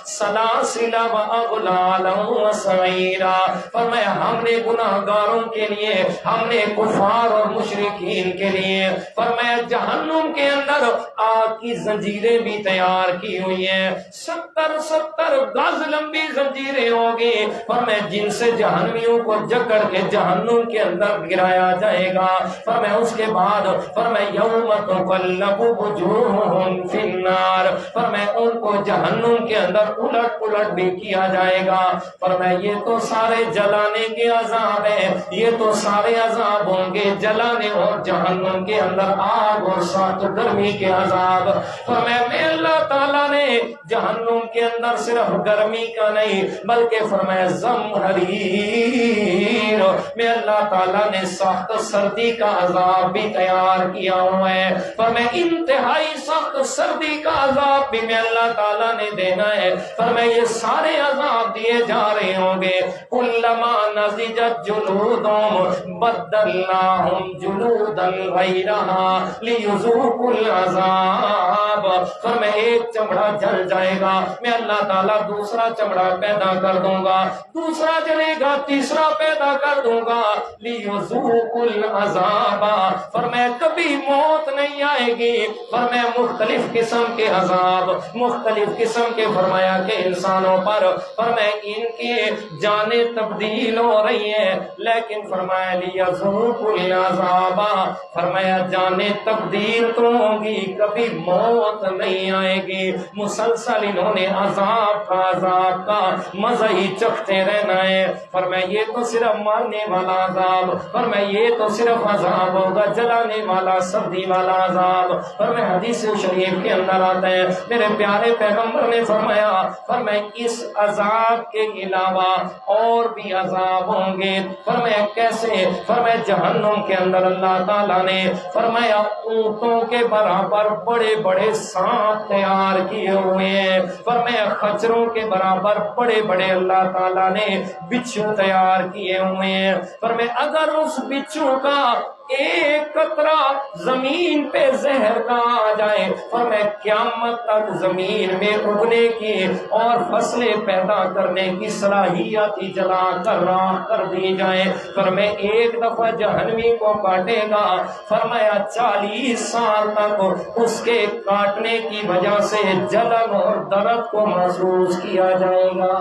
سَلَاسِلَ وَأَغْلَالًا وَسَعِيرًا، فرمایا ہم نے گناہگاروں کے لیے، ہم نے کفار اور مشرکین کے لیے فرمایا جہنم کے اندر آگ کی زنجیریں بھی تیار کی ہوئی ہیں، 70 گز لمبی زنجیریں ہوگی، فرمایا جن سے جہنمیوں کو جکڑ کے جہنم کے اندر گرایا جائے گا. فرمایا اس کے بعد فرمایا یوم تقلب وجوہہم فی النار, فرمایا ان کو جہنم کے اندر الٹ پلٹ بھی کیا جائے گا. فرمایا یہ تو سارے جلانے کے عذاب ہیں, یہ تو سارے عذاب ہوں گے جلانے اور جہنم کے اندر آگ اور سخت گرمی کے عذاب. فرمایا میں اللہ تعالیٰ نے جہنم کے اندر صرف گرمی کا نہیں بلکہ فرمایا زمہریر, میں اللہ تعالیٰ نے سخت سردی کا عذاب بھی تیار کیا ہوا ہے. فرمایا انتہائی سخت سردی کا عذاب بھی میں اللہ تعالیٰ نے دینا ہے. فرمایا یہ سارے عذاب دیے جا رہے ہوں گے. کلما نضجت جلودہم بدلناہم جلودا غیرہا لیذوقوا العذاب. فرمایا ایک چمڑا جل جائے گا, میں اللہ تعالیٰ دوسرا چمڑا پیدا کر دوں گا, دوسرا جلے گا تیسرا پیدا کر دوں گا. لیذوقوا العذاب, فرمایا کبھی موت نہیں آئے گی. فرمایا مختلف قسم کے عذاب, مختلف قسم کے فرمایا کہ انسانوں پر فرمایا ان کی جانیں تبدیل ہو رہی ہیں, لیکن فرمایا لیذوقوا العذاب, فرمایا جانیں تبدیل تو ہوگی کبھی موت نہیں آئے گی. مسلسل انہوں نے عذاب کا مزہ ہی چکھتے رہنا ہے. فرمایا یہ تو صرف مارنے والا عذاب, فرمایا یہ تو صرف عذاب ہوگا جلانے والا سردی والا عذاب. فرمایا حدیث شریف کے اندر آتا ہے میرے پیارے پیغمبر نے فرمایا اس عذاب کے علاوہ اور بھی عذاب ہوں گے. فرمایا کیسے؟ فرمایا جہنم کے اندر اللہ تعالیٰ نے فرمایا اونٹوں کے برابر بڑے بڑے سانپ تیار کیے ہوئے ہیں. فرمایا خچروں کے برابر بڑے بڑے اللہ تعالیٰ نے بچھو تیار کیے ہوئے ہیں. فرمایا اگر اس بچھو کا ایک قطرہ زمین پہ زہر کا آ جائے, فرمایا قیامت تک زمین میں اگنے کی اور فصلیں پیدا کرنے کی صلاحیت ہی جلا کر راہ کر دی جائے. فرمایا ایک دفعہ جہنمی کو کاٹے گا, فرمایا 40 سال تک اس کے کاٹنے کی وجہ سے جلن اور درد کو محسوس کیا جائے گا.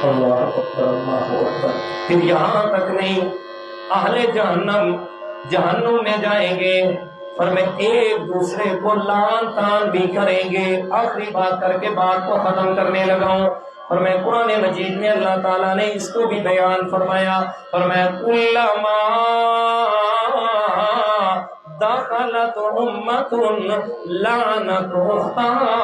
اللہ اکبر اللہ اکبر. پھر یہاں تک نہیں, اہل جہنم میں جائیں گے, فرمایا ایک دوسرے کو لعن طعن بھی کریں گے. آخری بات کر کے بات کو ختم کرنے لگا ہوں. فرمایا قرآن مجید میں اللہ تعالیٰ نے اس کو بھی بیان فرمایا. فرمایا کلما دخلت امت لعنت اختہا,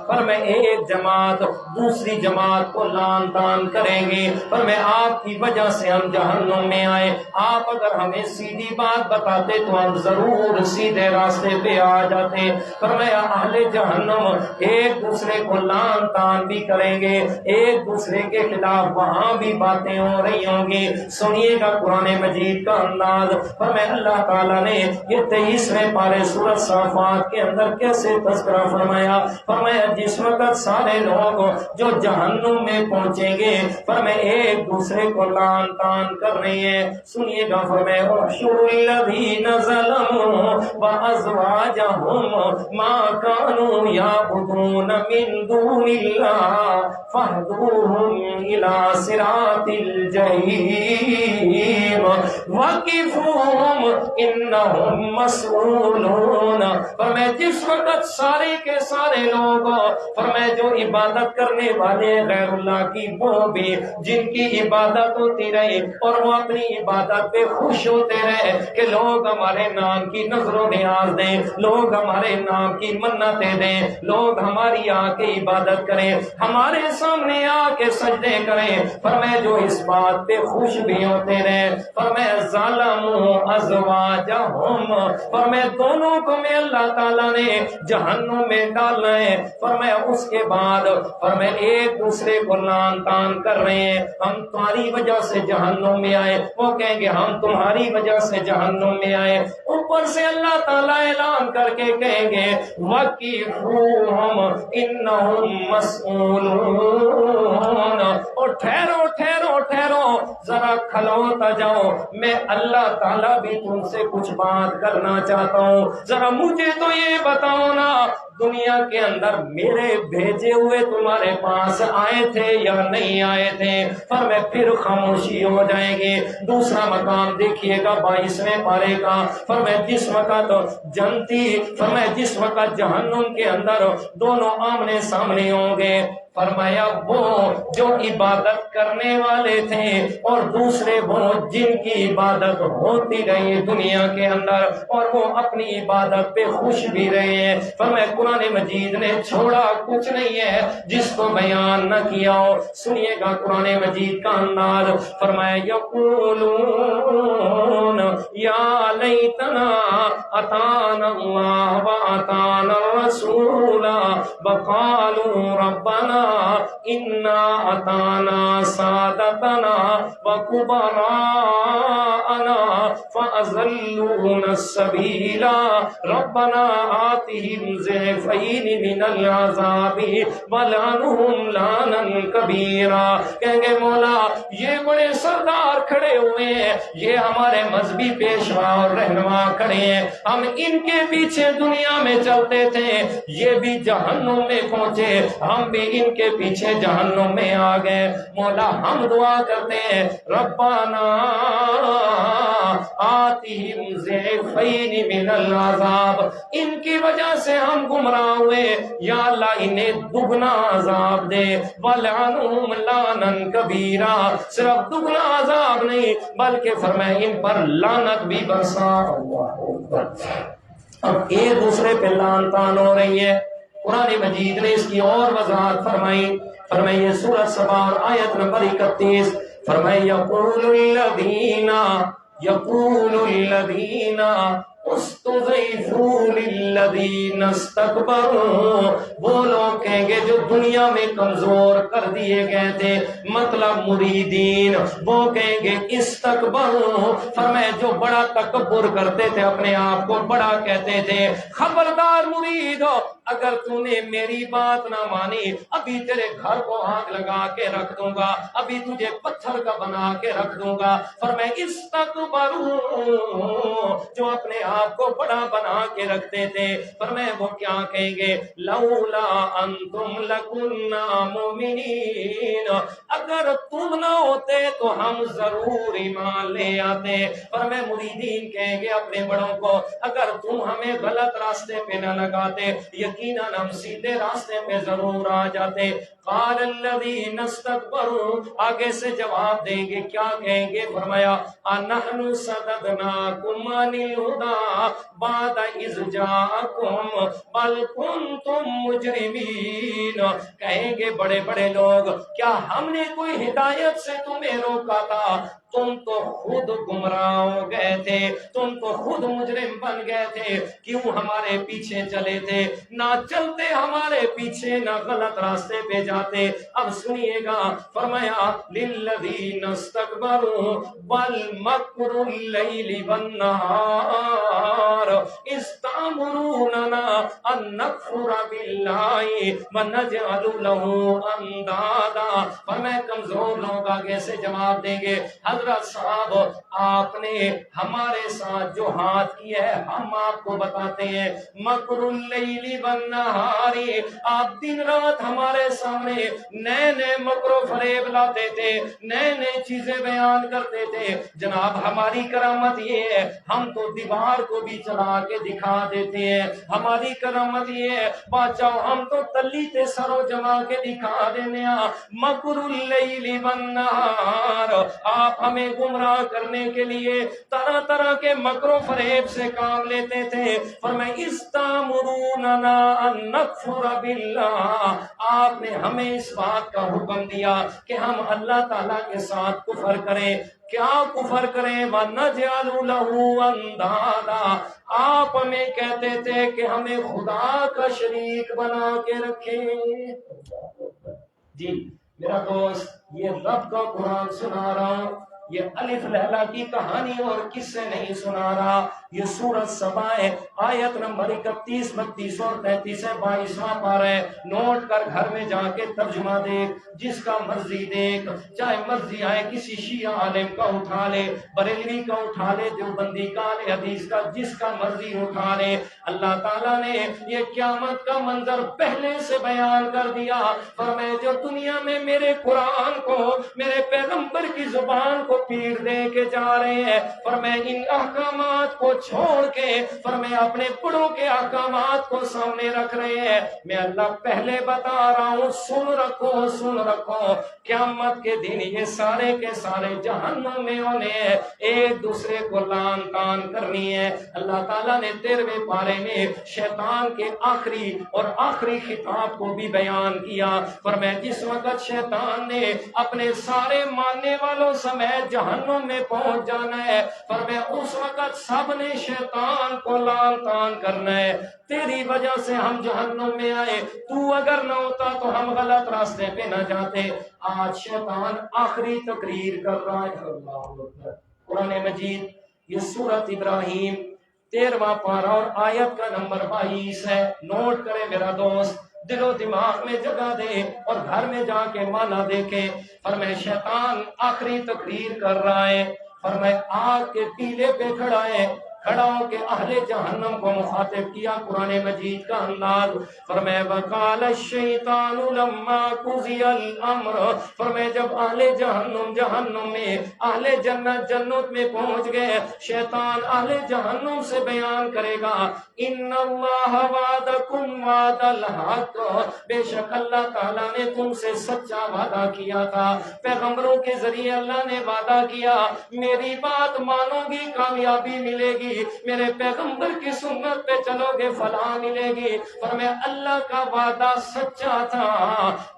فرمایا ایک جماعت دوسری جماعت کو لعن طعن کریں گے. فرمایا آپ کی وجہ سے ہم جہنم میں آئے, آپ اگر ہمیں سیدھی بات بتاتے تو ہم ضرور سیدھے راستے پہ آ جاتے. فرمایا اہل جہنم ایک دوسرے کو لعن طعن بھی کریں گے, ایک دوسرے کے خلاف وہاں بھی باتیں ہو رہی ہوں گی. سنیے گا قرآن مجید کا انداز. فرمایا اللہ تعالیٰ نے یہ 23ویں پارے سورۃ صافات کے اندر کیسے تذکرہ فرمایا. فرمایا جس وقت سارے لوگ جو جہنم میں پہنچیں گے, فرمایا ایک دوسرے کو لعن طعن کر رہے ہیں. سنیے گا. فرمایا احشروا الذین ظلموا وازواجہم ما كانوا یعبدون من دون اللہ فاہدوہم الی صراط الجحیم وقفوہم انہم مسئولون. فرمایا جس وقت سارے کے سارے لوگ فرمایا جو عبادت کرنے والے غیر اللہ کی, وہ بھی جن کی عبادت ہوتی رہے اور وہ اپنی عبادت پہ خوش ہوتے رہے کہ لوگ ہمارے نام کی نظر و نیاز دیں, لوگ ہمارے نام کی منتیں دیں, لوگ ہماری آ کے عبادت کریں, ہمارے سامنے آ کے سجدے کریں. فرمایا جو اس بات پہ خوش بھی ہوتے رہے. فرمایا ظلموا ازواجہم, فرمایا دونوں کو میں اللہ تعالیٰ نے جہنم میں ڈالنا ہے. فرمایا اس کے بعد فرمایا ایک دوسرے کو لعن طعن کر رہے ہیں, ہم تمہاری وجہ سے جہنم میں آئے, وہ کہیں گے ہم تمہاری وجہ سے جہنم میں آئے. اوپر سے اللہ تعالیٰ اعلان کر کے کہیں گے وَقِفُوهُمْ إِنَّهُمْ مَسْئُولُونَ, اور ٹھہرو ٹھہرو ٹھہرو ذرا کھلوتا جاؤ، میں اللہ تعالیٰ بھی تم سے کچھ بات کرنا چاہتا ہوں، ذرا مجھے تو یہ بتاؤ نا دنیا کے اندر میرے بھیجے ہوئے تمہارے پاس آئے تھے یا نہیں آئے تھے؟ فرمائے پھر خاموشی ہو جائے گی۔ دوسرا مقام دیکھیے گا 22ویں پارے کا، فرمائے جس وقت جنتی، فرمائے جس وقت جہنم کے اندر دونوں آمنے سامنے ہوں گے، فرمایا وہ جو عبادت کرنے والے تھے اور دوسرے وہ جن کی عبادت ہوتی رہی دنیا کے اندر اور وہ اپنی عبادت پہ خوش بھی رہے ہیں، فرمایا قرآن مجید نے چھوڑا کچھ نہیں ہے جس کو بیان نہ کیا ہو۔ سنیے گا قرآن مجید کا انداز، فرمایا یقولون یا لیتنا اطعنا اللہ و اطعنا الرسول وقالوا ربنا انا اطعنا سادتنا وكبراءنا فأضلونا السبيل ربنا آتهم ضعفين من العذاب ولعنهم لعنا كبيرا۔ کہیں گے مولا یہ بڑے سردار کھڑے ہوئے ہیں، یہ ہمارے مذہبی پیشوا اور رہنما کھڑے ہیں، ہم ان کے پیچھے دنیا میں چلتے تھے، یہ بھی جہنم میں پہنچے، ہم بھی ان کے پیچھے جہنم میں آ گئے۔ مولا ہم دعا کرتے ہیں ربنا آتِہم ضعفین من العذاب، ان کی وجہ سے ہم گمراہ ہوئے، یا اللہ انہیں دگنا عذاب دے، وَلْعَنْهُمْ لَعْنًا كَبِيرًا، صرف دگنا عذاب نہیں بلکہ فرمائے ان پر لعنت بھی برسا۔ اب ایک دوسرے پہ لعن طعن ہو رہی ہے، قرآن مجید نے اس کی اور وضاحت فرمائی، فرمائیے سورہ سبا اور آیت نمبر 31، فرمائے یقول الذین استضعفوا للذین استکبروا، وہ لوگ کہیں گے جو دنیا میں کمزور کر دیے گئے تھے، مطلب مریدین، وہ کہیں گے استکبروا، فرمائے جو بڑا تکبر کرتے تھے، اپنے آپ کو بڑا کہتے تھے، خبردار مرید اگر تو نے میری بات نہ مانی ابھی تیرے گھر کو آگ لگا کے رکھ دوں گا، ابھی تجھے پتھر کا بنا کے رکھ دوں گا۔ فرمائے استکبروا، جو اپنے آپ کو بڑا بنا کے رکھتے تھے، فرمائے وہ کیا کہیں گے لولا انتم لکنا مومنین، اگر تم نہ ہوتے تو ہم ضرور ایمان لے آتے۔ فرمائے مریدین کہیں گے اپنے بڑوں کو اگر تم ہمیں غلط راستے پہ نہ لگاتے یقیناً ہم سیدھے راستے پہ ضرور آ جاتے۔ قال الذین استکبروا، آگے سے جواب دیں گے، کیا کہیں گے؟ فرمایا انحن صددناکم عن الہدی بعد اذ جاءکم بل کنتم مجرمین، کہیں گے بڑے بڑے لوگ کیا ہم نے کوئی ہدایت سے تمہیں روکا تھا؟ تم تو خود گمراہ ہو گئے تھے، تم تو خود مجرم بن گئے تھے، کیوں ہمارے پیچھے چلے تھے؟ نہ چلتے ہمارے پیچھے، نہ غلط راستے پہ جاتے۔ اب سنیے گا، فرمایا للذین استکبروا بل مکر اللیل والنہار اذ تأمروننا ان نکفر باللہ ونجعل لہ اندادا، فرمایا کمزور لوگ آگے سے جواب دیں گے حضرت صاحب آپ نے ہمارے ساتھ جو ہاتھ کیا ہے ہم آپ کو بتاتے ہیں، مکر اللیل والنہار، آپ دن رات ہمارے سامنے نئے نئے مکر و فریب لاتے تھے، نئے نئے چیزیں بیان کرتے تھے۔ جناب ہماری کرامت یہ ہے ہم تو دیوار کو بھی چلا کے دکھا دیتے ہیں، ہماری کرامت یہ ہے بچاؤ ہم تو تلی تے سرو جما کے دکھا دینے ہیں۔ مکر اللیل والنہار، آپ ہمیں گمراہ کرنے کے لیے طرح طرح کے مکر و فریب سے کام لیتے تھے۔ فرمائے استامروننا ان نکفر باللہ، آپ نے ہمیں اس بات کا حکم دیا کہ ہم اللہ تعالیٰ کے ساتھ کفر کریں۔ کیا کفر کریں؟ وَنَجْعَلُ لَهُ أَنْدَادًا، آپ ہمیں کہتے تھے کہ ہمیں خدا کا شریک بنا کے رکھیں۔ جی میرا دوست، یہ رب کا قرآن سنا رہا ہوں، یہ الف لیلا کی کہانی اور کس سے نہیں سنا رہا. یہ سورۃ سبا ہے، آیت نمبر 31 32 اور 33 ہے، 22واں پارہ ہے. نوٹ کر گھر میں جا کے ترجمہ دیکھ، جس کا مرضی دیکھ، چاہے مرضی آئے کسی شیعہ عالم کا اٹھا لے، بریلوی کا اٹھا لے، دیوبندی کا لے، حدیث کا، جس کا مرضی اٹھا لے. اللہ تعالیٰ نے یہ قیامت کا منظر پہلے سے بیان کر دیا. فرمائے جو دنیا میں میرے قرآن کو، میرے پیغمبر کی زبان کو پیر دے کے جا رہے ہیں، فرمائے ان احکامات کو چھوڑ کے، فرمائے اپنے بڑوں کے احکامات کو سامنے رکھ رہے ہیں. میں اللہ پہلے بتا رہا ہوں، سن رکھو سن رکھو، قیامت کے دن یہ سارے کے سارے جہنم میں ہونے ہیں، ایک دوسرے کو لان تان کرنی ہے. اللہ تعالیٰ نے 13ویں پارے میں شیطان کے آخری اور آخری خطاب کو بھی بیان کیا. فرمایا جس وقت شیطان نے اپنے سارے ماننے والوں سمیت جہنم میں پہنچ جانا ہے، فرمایا اس وقت سب نے شیطان کو لان تان کرنا ہے. تیری وجہ سے ہم جہنم میں آئے، تو اگر نہ ہوتا تو ہم غلط راستے پہ نہ جاتے. آج شیطان آخری تقریر کر رہا ہے. اللہ اکبر. قرآن مجید یہ سورۃ ابراہیم 13واں پارہ اور آیت کا نمبر 22 ہے. نوٹ کرے میرا دوست، دل و دماغ میں جگہ دے اور گھر میں جا کے مانا دیکھے. فرمائے شیطان آخری تقریر کر رہا ہے. فرمائے آگ کے ٹیلے پہ کھڑا ہے، کھڑا ہو کے اہل جہنم کو مخاطب کیا. قرآن مجید کا انداز. فرمائے وقال الشیطان لما قضی الامر، فرمائے جب اہل جہنم میں، اہل جنت جنت میں پہنچ گئے، شیطان اہل جہنم سے بیان کرے گا ان اللہ وعدکم وعد الحق، بے شک اللہ تعالیٰ نے تم سے سچا وعدہ کیا تھا. پیغمبروں کے ذریعے اللہ نے وعدہ کیا میری بات مانو گی کامیابی ملے گی، میرے پیغمبر کی سنت پہ چلو گے فلاح ملے گی. فرمایا اللہ کا وعدہ سچا تھا.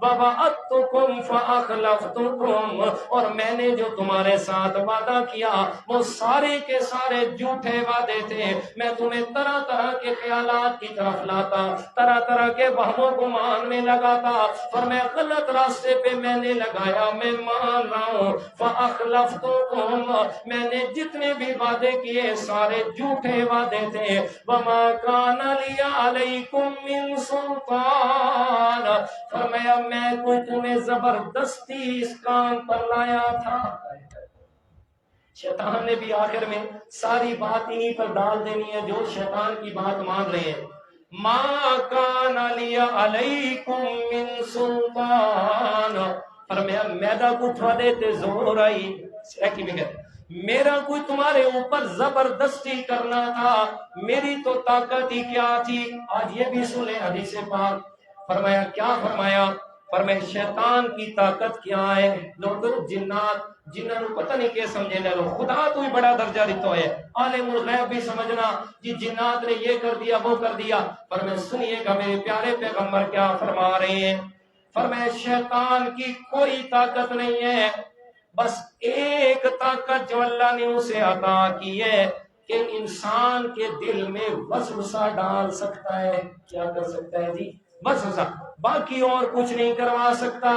وَوَعَدتُّكُمْ فَأَخْلَفْتُكُمْ، اور میں نے جو تمہارے ساتھ وعدہ کیا وہ سارے کے سارے جھوٹے وعدے تھے. میں تمہیں طرح طرح کے خیالات کی طرف لاتا، طرح طرح کے وہم و گمان میں لگاتا. فرمایا غلط راستے پہ میں نے لگایا، میں مان رہا ہوں. فَأَخْلَفْتُكُمْ، میں نے جتنے بھی وعدے کیے سارے جھوٹے وعدے تھے. وَمَا كَانَ لِيَ عَلَيْكُمْ مِنْ سُلْطَانٍ، فرمایا میں کوئی تمہیں زبردستی اس کام پر لایا تھا. شیطان نے بھی آخر میں ساری بات انہی پر ڈال دینی ہے جو شیطان کی بات مان رہے ہیں. مَا كَانَ لِيَ عَلَيْكُمْ مِنْ سُلْطَانٍ، فرمایا میدہ کو اٹھوا دیتے زور آئی. میرا کوئی تمہارے اوپر زبردستی کرنا تھا، میری تو طاقت ہی کیا تھی. آج یہ بھی سنیں حدیث پاک. فرمایا کیا فرمایا؟ فرمایا شیطان کی طاقت کیا ہے؟ لوگ جنات جنہاں نو پتہ نہیں کہ سمجھے لے لو، خدا تو ہی بڑا درجہ دیتا ہے. عالم الغیب بھی سمجھنا جی جنات نے یہ کر دیا وہ کر دیا. فرمایا سنیے گا میرے پیارے پیغمبر کیا فرما رہے ہیں. فرمایا شیطان کی کوئی طاقت نہیں ہے، بس ایک طاقت جو اللہ نے اسے عطا کی ہے کہ انسان کے دل میں وسوسہ ڈال سکتا ہے. کیا کر سکتا ہے جی؟ وسوسہ. باقی اور کچھ نہیں کروا سکتا.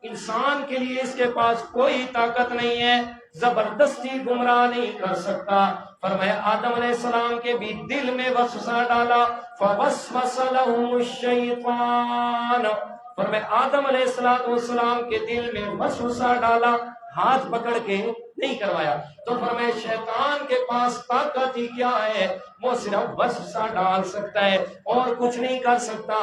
انسان کے لیے اس کے پاس کوئی طاقت نہیں ہے، زبردستی گمراہ نہیں کر سکتا. فرمایا آدم علیہ السلام کے بھی دل میں وسوسہ ڈالا. فوسوس لهم الشیطان، فرمایا آدم علیہ السلام کے دل میں وسوسہ ڈالا، ہاتھ پکڑ کے نہیں کروایا. تو فرمایا شیطان کے پاس طاقت ہی کیا ہے؟ وہ صرف وسوسہ ڈال سکتا ہے اور کچھ نہیں کر سکتا.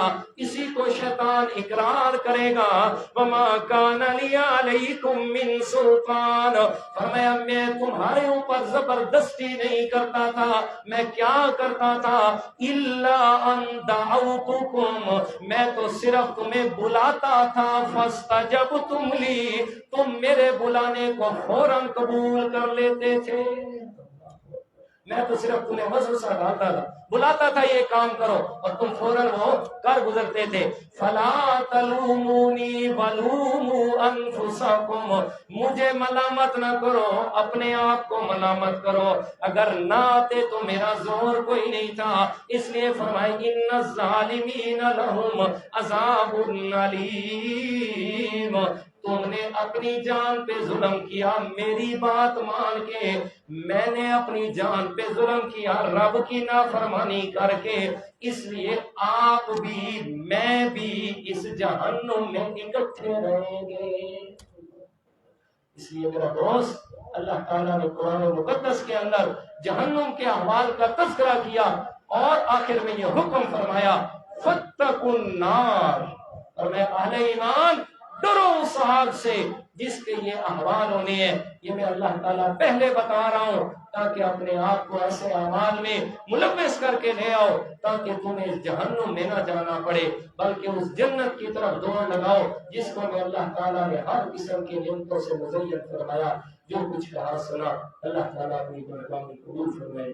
اسی کو شیطان اقرار کرے گا وما کان لی علیکم من سلطان. فرمایا میں تمہارے اوپر زبردستی نہیں کرتا تھا، میں کیا کرتا تھا؟ الا ان دعوتکم، میں تو صرف تمہیں بلاتا تھا. فاستجبتم لی، تم میرے بلانے کو فوراً قبول کر لیتے تھے. میں تو صرف تمہیں وسوسہ ڈالتا تھا، بلاتا تھا یہ کام کرو اور تم فوراً وہ کر گزرتے تھے. فلا تلومونی ولوموا انفسکم، مجھے ملامت نہ کرو، اپنے آپ کو ملامت کرو. اگر نہ آتے تو میرا زور کوئی نہیں تھا. اس لیے فرمائے ان الظالمین لهم عذاب علیم، تم نے اپنی جان پہ ظلم کیا، میری بات مان کے، میں نے اپنی جان پہ ظلم کیا رب کی نافرمانی کر کے، اس لیے آپ بھی میں بھی اس جہنم میں اکٹھے رہیں گے۔ اس لیے میرا دوست، اللہ تعالیٰ نے قرآن مقدس کے اندر جہنم کے احوال کا تذکرہ کیا اور آخر میں یہ حکم فرمایا فاتقوا النار، اور میں اہل ایمان ڈرو اس آگ سے جس کے یہ احوال ہونے ہیں۔ یہ میں اللہ تعالیٰ پہلے بتا رہا ہوں تاکہ اپنے آپ کو ایسے اعمال میں ملوث کر کے لے آؤ تاکہ تمہیں اس جہنم میں نہ جانا پڑے، بلکہ اس جنت کی طرف دوڑ لگاؤ جس کو میں اللہ تعالیٰ نے ہر قسم کی نعمتوں سے مزین فرمایا۔ جو کچھ کہا سنا اللہ تعالیٰ اپنی مہربانی قبول فرمائے۔